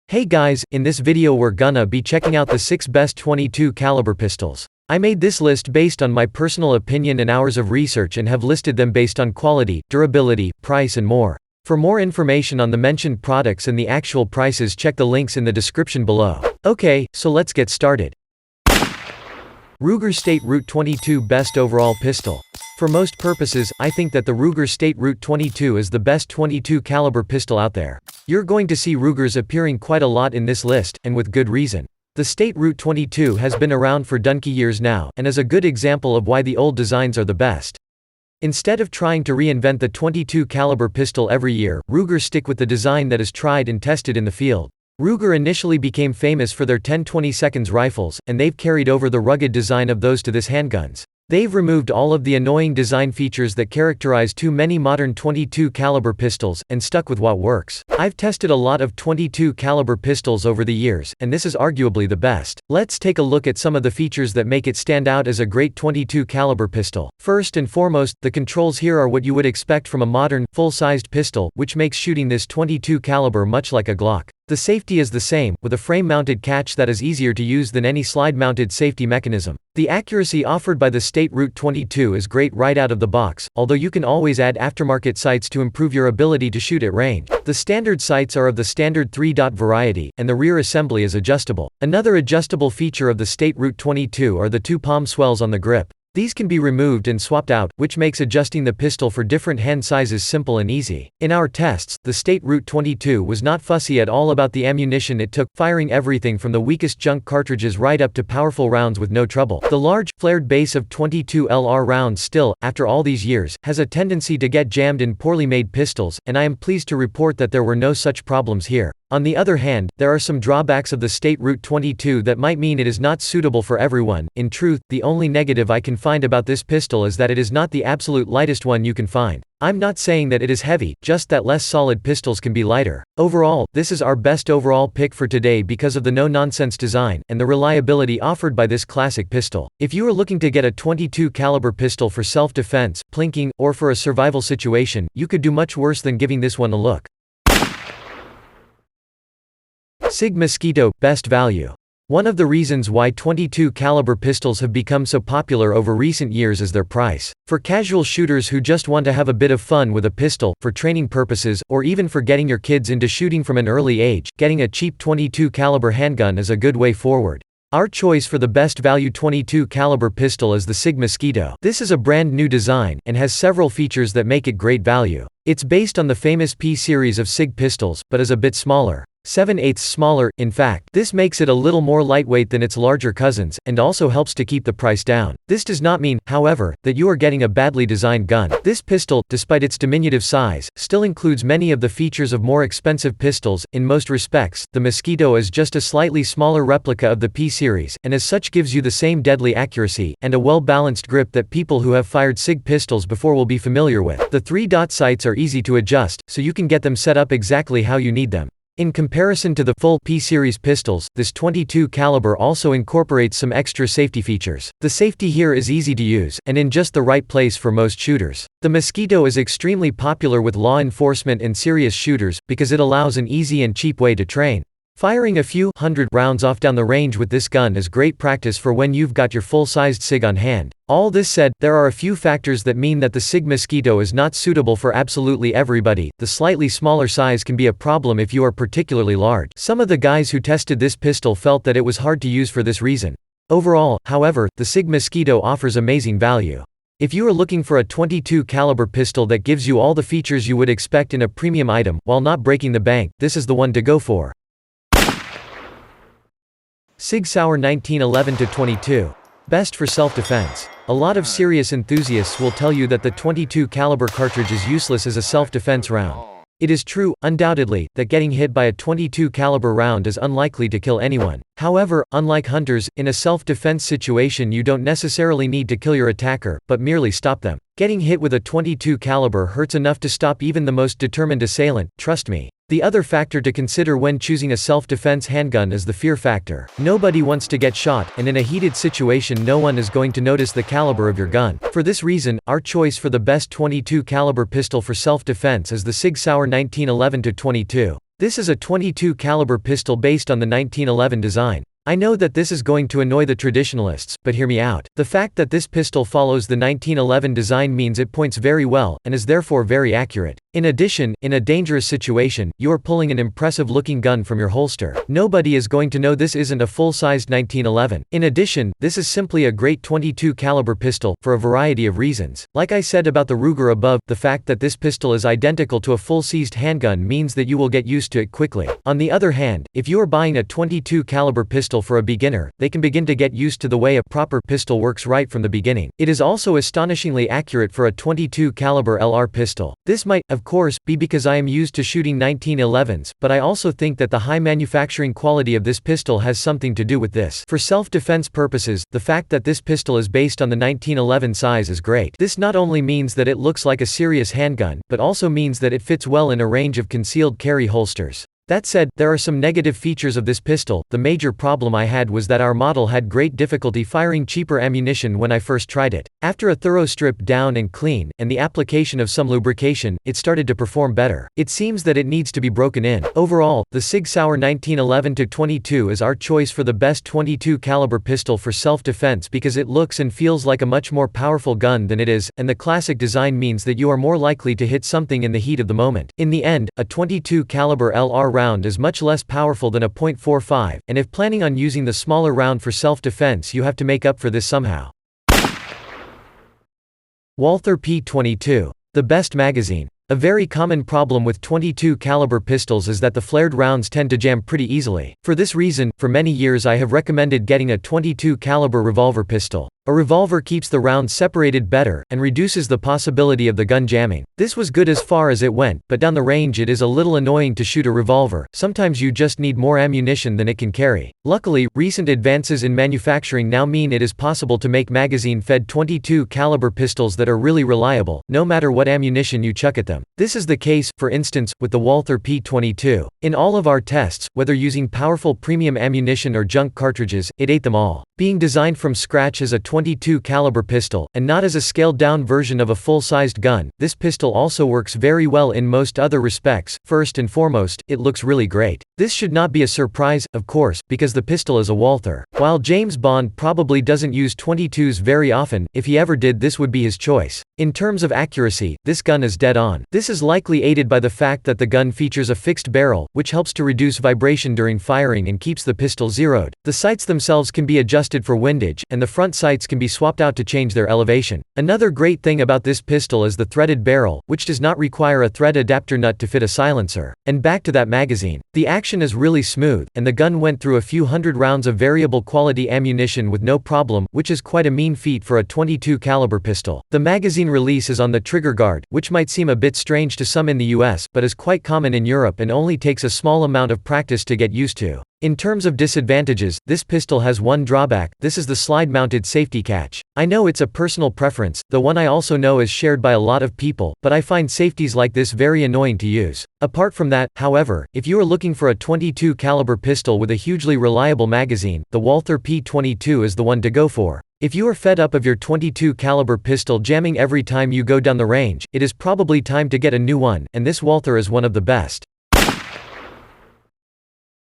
Hey guys, in this video we're gonna be checking out the 6 best .22 caliber pistols. I made this list based on my personal opinion and hours of research and have listed them based on quality, durability, price and more. For more information on the mentioned products and the actual prices, check the links in the description below. Okay, so let's get started. Ruger State Root 22 Best Overall Pistol. For most purposes, I think that the Ruger State Root 22 is the best .22 caliber pistol out there. You're going to see Rugers appearing quite a lot in this list, and with good reason. The State Root 22 has been around for donkey years now, and is a good example of why the old designs are the best. Instead of trying to reinvent the .22 caliber pistol every year, Ruger stick with the design that is tried and tested in the field. Ruger initially became famous for their 10-20 rifles, and they've carried over the rugged design of those to this handguns. They've removed all of the annoying design features that characterize too many modern .22 caliber pistols, and stuck with what works. I've tested a lot of .22 caliber pistols over the years, and this is arguably the best. Let's take a look at some of the features that make it stand out as a great .22 caliber pistol. First and foremost, the controls here are what you would expect from a modern, full-sized pistol, which makes shooting this .22 caliber much like a Glock. The safety is the same, with a frame-mounted catch that is easier to use than any slide-mounted safety mechanism. The accuracy offered by the State Root 22 is great right out of the box, although you can always add aftermarket sights to improve your ability to shoot at range. The standard sights are of the standard 3-dot variety, and the rear assembly is adjustable. Another adjustable feature of the State Root 22 are the two palm swells on the grip. These can be removed and swapped out, which makes adjusting the pistol for different hand sizes simple and easy. In our tests, the State Root 22 was not fussy at all about the ammunition it took, firing everything from the weakest junk cartridges right up to powerful rounds with no trouble. The large, flared base of .22 LR rounds still, after all these years, has a tendency to get jammed in poorly made pistols, and I am pleased to report that there were no such problems here. On the other hand, there are some drawbacks of the State Root 22 that might mean it is not suitable for everyone. In truth, the only negative I can find about this pistol is that it is not the absolute lightest one you can find. I'm not saying that it is heavy, just that less solid pistols can be lighter. Overall, this is our best overall pick for today because of the no-nonsense design, and the reliability offered by this classic pistol. If you are looking to get a .22 caliber pistol for self-defense, plinking, or for a survival situation, you could do much worse than giving this one a look. SIG Mosquito, Best Value. One of the reasons why .22 caliber pistols have become so popular over recent years is their price. For casual shooters who just want to have a bit of fun with a pistol, for training purposes, or even for getting your kids into shooting from an early age, getting a cheap .22 caliber handgun is a good way forward. Our choice for the best value .22 caliber pistol is the SIG Mosquito. This is a brand new design, and has several features that make it great value. It's based on the famous P series of SIG pistols, but is a bit smaller. 7/8 smaller, in fact. This makes it a little more lightweight than its larger cousins, and also helps to keep the price down. This does not mean, however, that you are getting a badly designed gun. This pistol, despite its diminutive size, still includes many of the features of more expensive pistols. In most respects, the Mosquito is just a slightly smaller replica of the P series, and as such gives you the same deadly accuracy, and a well-balanced grip that people who have fired SIG pistols before will be familiar with. The 3-dot sights are easy to adjust, so you can get them set up exactly how you need them. In comparison to the full P-series pistols, this .22 caliber also incorporates some extra safety features. The safety here is easy to use, and in just the right place for most shooters. The Mosquito is extremely popular with law enforcement and serious shooters, because it allows an easy and cheap way to train. Firing a few hundred rounds off down the range with this gun is great practice for when you've got your full-sized SIG on hand. All this said, there are a few factors that mean that the SIG Mosquito is not suitable for absolutely everybody. The slightly smaller size can be a problem if you are particularly large. Some of the guys who tested this pistol felt that it was hard to use for this reason. Overall, however, the SIG Mosquito offers amazing value. If you are looking for a .22 caliber pistol that gives you all the features you would expect in a premium item, while not breaking the bank, this is the one to go for. SIG Sauer 1911-22. Best for self-defense. A lot of serious enthusiasts will tell you that the .22 caliber cartridge is useless as a self-defense round. It is true, undoubtedly, that getting hit by a .22 caliber round is unlikely to kill anyone. However, unlike hunters, in a self-defense situation you don't necessarily need to kill your attacker, but merely stop them. Getting hit with a .22 caliber hurts enough to stop even the most determined assailant, trust me. The other factor to consider when choosing a self-defense handgun is the fear factor. Nobody wants to get shot, and in a heated situation no one is going to notice the caliber of your gun. For this reason, our choice for the best .22 caliber pistol for self-defense is the SIG Sauer 1911-22. This is a .22 caliber pistol based on the 1911 design. I know that this is going to annoy the traditionalists, but hear me out. The fact that this pistol follows the 1911 design means it points very well, and is therefore very accurate. In addition, in a dangerous situation, you are pulling an impressive-looking gun from your holster. Nobody is going to know this isn't a full-sized 1911. In addition, this is simply a great .22 caliber pistol, for a variety of reasons. Like I said about the Ruger above, the fact that this pistol is identical to a full-sized handgun means that you will get used to it quickly. On the other hand, if you are buying a .22 caliber pistol for a beginner, they can begin to get used to the way a proper pistol works right from the beginning. It is also astonishingly accurate for a .22 caliber LR pistol. This might, of course, be because I am used to shooting 1911s, but I also think that the high manufacturing quality of this pistol has something to do with this. For self-defense purposes, the fact that this pistol is based on the 1911 size is great. This not only means that it looks like a serious handgun, but also means that it fits well in a range of concealed carry holsters. That said, there are some negative features of this pistol. The major problem I had was that our model had great difficulty firing cheaper ammunition when I first tried it. After a thorough strip down and clean, and the application of some lubrication, it started to perform better. It seems that it needs to be broken in. Overall, the Sig Sauer 1911-22 is our choice for the best .22 caliber pistol for self-defense because it looks and feels like a much more powerful gun than it is, and the classic design means that you are more likely to hit something in the heat of the moment. In the end, a .22 caliber LR round is much less powerful than a .45, and if planning on using the smaller round for self-defense, you have to make up for this somehow. Walther P22. The best magazine. A very common problem with .22 caliber pistols is that the flared rounds tend to jam pretty easily. For this reason, for many years I have recommended getting a .22 caliber revolver pistol. A revolver keeps the rounds separated better, and reduces the possibility of the gun jamming. This was good as far as it went, but down the range it is a little annoying to shoot a revolver. Sometimes you just need more ammunition than it can carry. Luckily, recent advances in manufacturing now mean it is possible to make magazine-fed .22 caliber pistols that are really reliable, no matter what ammunition you chuck at them. This is the case, for instance, with the Walther P22. In all of our tests, whether using powerful premium ammunition or junk cartridges, it ate them all. Being designed from scratch as a .22 caliber pistol, and not as a scaled-down version of a full-sized gun, this pistol also works very well in most other respects. First and foremost, it looks really great. This should not be a surprise, of course, because the pistol is a Walther. While James Bond probably doesn't use .22s very often, if he ever did, this would be his choice. In terms of accuracy, this gun is dead on. This is likely aided by the fact that the gun features a fixed barrel, which helps to reduce vibration during firing and keeps the pistol zeroed. The sights themselves can be adjusted for windage, and the front sights can be swapped out to change their elevation. Another great thing about this pistol is the threaded barrel, which does not require a thread adapter nut to fit a silencer. And back to that magazine. The action is really smooth, and the gun went through a few hundred rounds of variable quality ammunition with no problem, which is quite a mean feat for a .22 caliber pistol. The magazine release is on the trigger guard, which might seem a bit strange to some in the US, but is quite common in Europe and only takes a small amount of practice to get used to. In terms of disadvantages, this pistol has one drawback. This is the slide-mounted safety catch. I know it's a personal preference, though one I also know is shared by a lot of people, but I find safeties like this very annoying to use. Apart from that, however, if you are looking for a .22 caliber pistol with a hugely reliable magazine, the Walther P22 is the one to go for. If you are fed up of your .22 caliber pistol jamming every time you go down the range, it is probably time to get a new one, and this Walther is one of the best.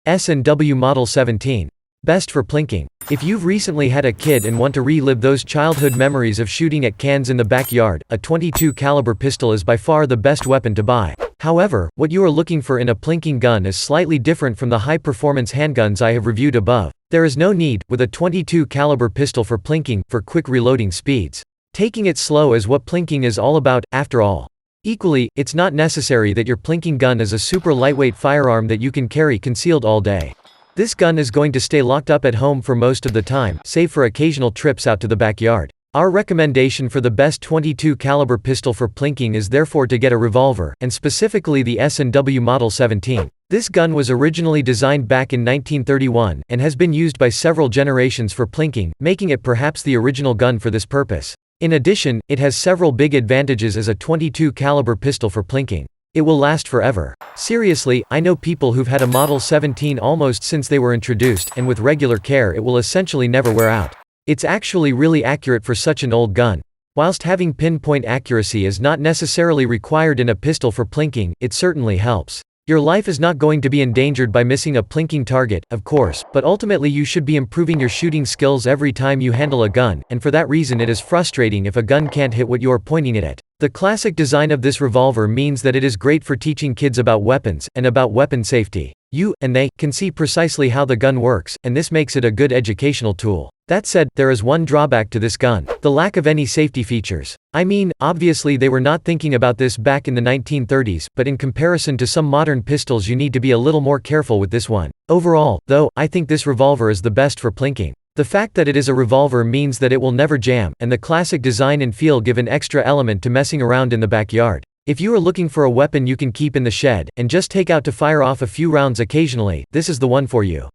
S&W Model 17. Best for plinking. If you've recently had a kid and want to relive those childhood memories of shooting at cans in the backyard, a .22 caliber pistol is by far the best weapon to buy. However, what you are looking for in a plinking gun is slightly different from the high-performance handguns I have reviewed above. There is no need, with a .22 caliber pistol for plinking, for quick reloading speeds. Taking it slow is what plinking is all about, after all. Equally, it's not necessary that your plinking gun is a super lightweight firearm that you can carry concealed all day. This gun is going to stay locked up at home for most of the time, save for occasional trips out to the backyard. Our recommendation for the best .22 caliber pistol for plinking is therefore to get a revolver, and specifically the S&W Model 17. This gun was originally designed back in 1931, and has been used by several generations for plinking, making it perhaps the original gun for this purpose. In addition, it has several big advantages as a .22 caliber pistol for plinking. It will last forever. Seriously, I know people who've had a Model 17 almost since they were introduced, and with regular care it will essentially never wear out. It's actually really accurate for such an old gun. Whilst having pinpoint accuracy is not necessarily required in a pistol for plinking, it certainly helps. Your life is not going to be endangered by missing a plinking target, of course, but ultimately you should be improving your shooting skills every time you handle a gun, and for that reason it is frustrating if a gun can't hit what you are pointing it at. The classic design of this revolver means that it is great for teaching kids about weapons, and about weapon safety. You, and they, can see precisely how the gun works, and this makes it a good educational tool. That said, there is one drawback to this gun: the lack of any safety features. I mean, obviously they were not thinking about this back in the 1930s, but in comparison to some modern pistols you need to be a little more careful with this one. Overall, though, I think this revolver is the best for plinking. The fact that it is a revolver means that it will never jam, and the classic design and feel give an extra element to messing around in the backyard. If you are looking for a weapon you can keep in the shed, and just take out to fire off a few rounds occasionally, this is the one for you.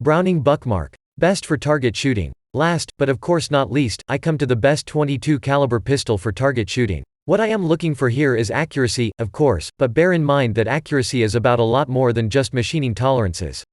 Browning Buckmark. Best for target shooting. Last, but of course not least, I come to the best .22 caliber pistol for target shooting. What I am looking for here is accuracy, of course, but bear in mind that accuracy is about a lot more than just machining tolerances.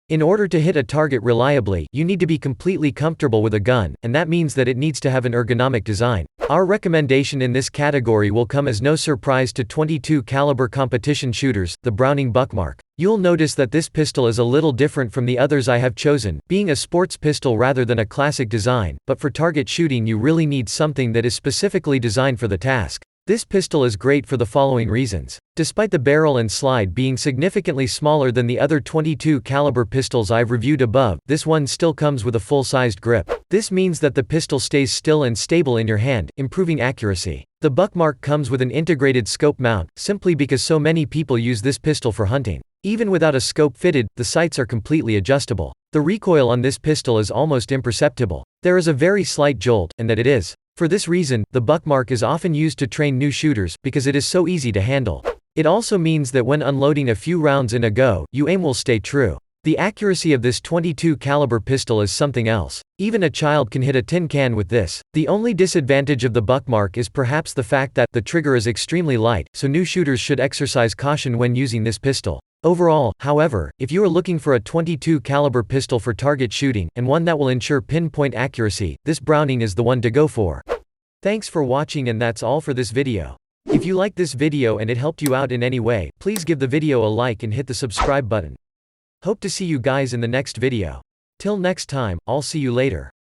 In order to hit a target reliably, you need to be completely comfortable with a gun, and that means that it needs to have an ergonomic design. Our recommendation in this category will come as no surprise to .22 caliber competition shooters, the Browning Buckmark. You'll notice that this pistol is a little different from the others I have chosen, being a sports pistol rather than a classic design, but for target shooting you really need something that is specifically designed for the task. This pistol is great for the following reasons. Despite the barrel and slide being significantly smaller than the other .22 caliber pistols I've reviewed above, this one still comes with a full-sized grip. This means that the pistol stays still and stable in your hand, improving accuracy. The Buckmark comes with an integrated scope mount, simply because so many people use this pistol for hunting. Even without a scope fitted, the sights are completely adjustable. The recoil on this pistol is almost imperceptible. There is a very slight jolt, and that it is. For this reason, the Buckmark is often used to train new shooters, because it is so easy to handle. It also means that when unloading a few rounds in a go, your aim will stay true. The accuracy of this .22 caliber pistol is something else. Even a child can hit a tin can with this. The only disadvantage of the Buckmark is perhaps the fact that the trigger is extremely light, so new shooters should exercise caution when using this pistol. Overall, however, if you are looking for a .22 caliber pistol for target shooting, and one that will ensure pinpoint accuracy, this Browning is the one to go for. Thanks for watching, and that's all for this video. If you liked this video and it helped you out in any way, please give the video a like and hit the subscribe button. Hope to see you guys in the next video. Till next time, I'll see you later.